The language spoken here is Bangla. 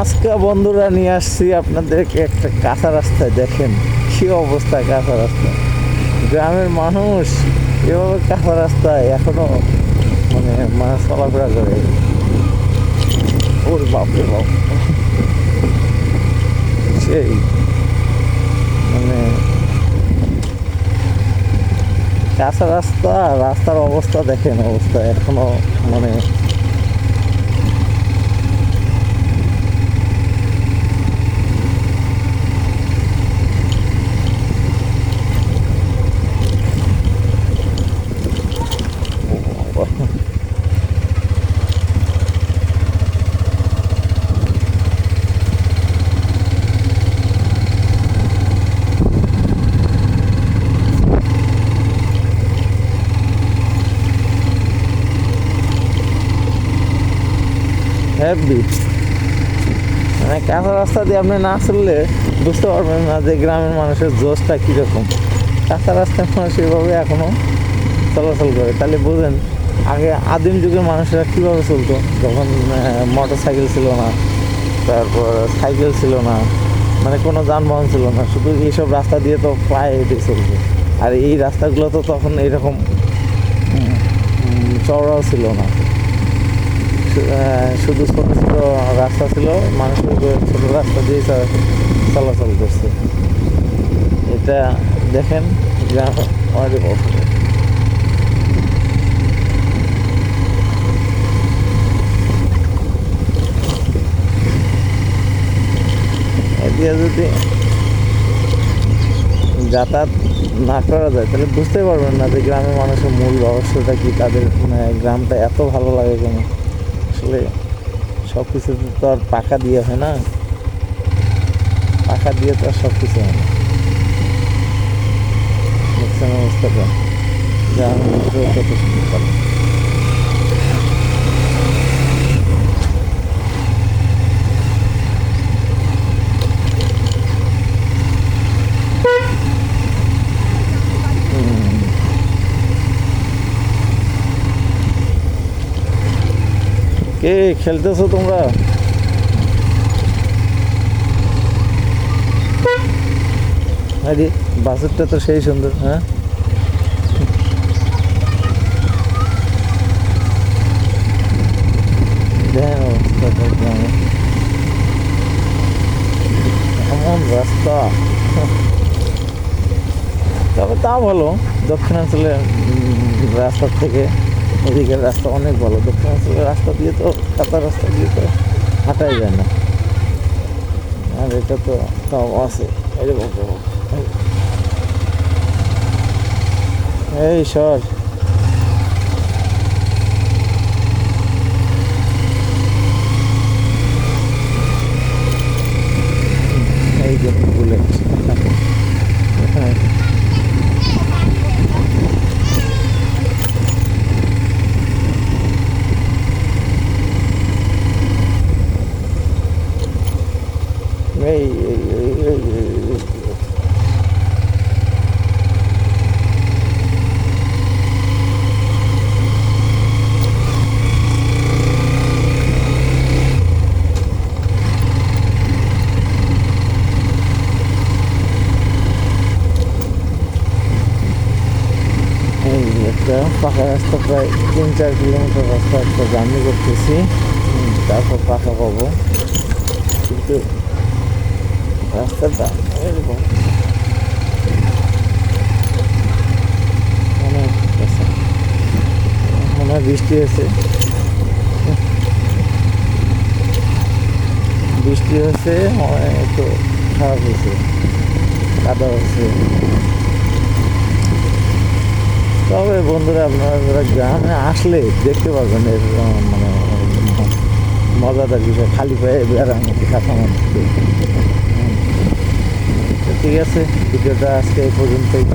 আজকে বন্ধুরা নিয়ে আসছি আপনাদেরকে একটা কাঁচা রাস্তায়। দেখেন কি অবস্থা কাঁচা রাস্তা। গ্রামের মানুষ এভাবে কাঁচা রাস্তায় এখনো মানে চলাফেরা করে। ওর বাপরে বাপ, সেই মানে কাঁচা রাস্তা, রাস্তার অবস্থা দেখেন, অবস্থা এখনো মানে হ্যাপি। মানে কাঁচা রাস্তা দিয়ে আপনি না চললে বুঝতে পারবেন না যে গ্রামের মানুষের জোশটা কীরকম। কাঁচা রাস্তায় মানুষ এভাবে এখনও চলাচল করে, তাহলে বুঝেন আগে আদিম যুগের মানুষেরা কীভাবে চলতো, যখন মোটর সাইকেল ছিল না, তারপর সাইকেল ছিল না, মানে কোনো যানবাহন ছিল না, শুধু এইসব রাস্তা দিয়ে তো পায়ে হেঁটে চলতো। আর এই রাস্তাগুলো তো তখন এইরকম চওড়াও ছিল না, শুধু ছোটো ছোটো রাস্তা ছিল, মানুষ ছোটো রাস্তা দিয়ে চলাচল করছে। এটা দেখেন গ্রাম অনেক এদিকে যদি যাতায়াত না করা যায় তাহলে বুঝতে পারবেন না যে গ্রামের মানুষের মূল রহস্যটা কি, তাদের গ্রামটা এত ভালো লাগে কেন। আসলে সব কিছু তো আর পাকা দিয়ে হয় না, পাকা দিয়ে তো আর সব কিছু হয় না। দেখছেন অবস্থাটা, গ্রামের ভিতরে কত সুন্দর। কে খেলতেছো তোমরা? আরে বাসেরটা তো সেই সুন্দর। হ্যাঁ, দেখেন অবস্থাটা গ্রামে, এমন রাস্তা। তবে তা ভালো, দক্ষিণাঞ্চলের রাস্তার থেকে এদিকের রাস্তা অনেক ভালো। দক্ষিণাঞ্চলের রাস্তা দিয়ে তো, কাঁচা রাস্তা দিয়ে তো হাঁটাই যায় না, আর এটা তো তাও আছে। এই সর, এই যে বুলেট। এই একটা পাকা রাস্তা, প্রায় 3-4 কিলোমিটার রাস্তা একটা জার্নি করতেছি, তারপর পাকা পাবো। কিন্তু রাস্তাটা এরকম অনেক, মনে হয় বৃষ্টি হয়েছে, বৃষ্টি হয়েছে একটু খারাপ হয়েছে, কাদা হচ্ছে। তবে বন্ধুরা আপনারা যারা গ্রামে আসলে দেখতে পারবেন এর মানে মজাদার বিষয়, খালি পায়ে বেড়ানো কাঁচা মানুষ। ঠিক আছে, ভিডিওটা আজকে এই পর্যন্তই।